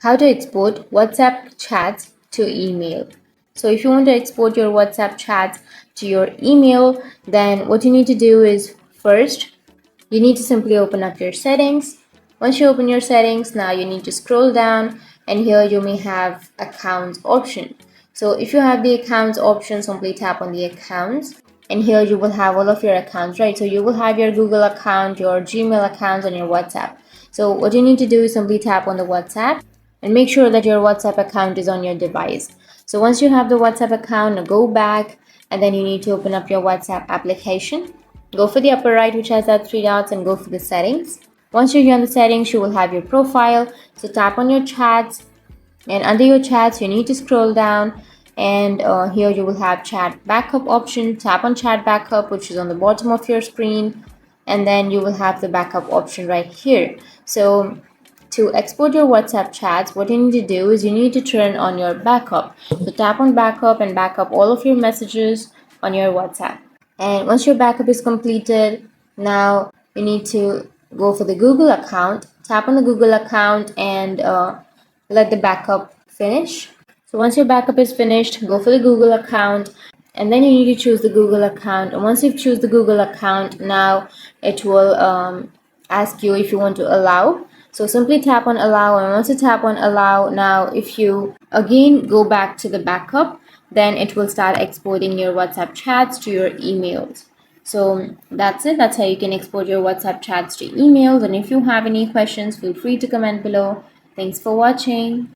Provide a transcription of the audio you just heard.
how to export WhatsApp chats to email. So if you want to export your WhatsApp chats to your email, then what you need to do is first, you need to simply open up your settings. Once you open your settings, now you need to scroll down and here you may have accounts option. So if you have the accounts option, simply tap on the accounts and here you will have all of your accounts, right? So you will have your Google account, your Gmail accounts and your WhatsApp. So what you need to do is simply tap on the WhatsApp and make sure that your WhatsApp account is on your device. So once you have the WhatsApp account, go back and then you need to open up your WhatsApp application. Go for the upper right which has that three dots and go for the settings. Once you're here on the settings, you will have your profile. So tap on your chats and under your chats you need to scroll down and here you will have chat backup option. Tap on chat backup which is on the bottom of your screen and then you will have the backup option right here. So to export your WhatsApp chats, what you need to do is you need to turn on your backup. So tap on backup and back up all of your messages on your WhatsApp. And once your backup is completed, now you need to go for the Google account. Tap on the Google account and let the backup finish. So once your backup is finished, go for the Google account and then you need to choose the Google account. And once you choose the Google account, now it will ask you if you want to allow. So simply tap on allow, and once you tap on allow, now if you again go back to the backup, then it will start exporting your WhatsApp chats to your emails. So that's it. That's how you can export your WhatsApp chats to emails. And if you have any questions, feel free to comment below. Thanks for watching.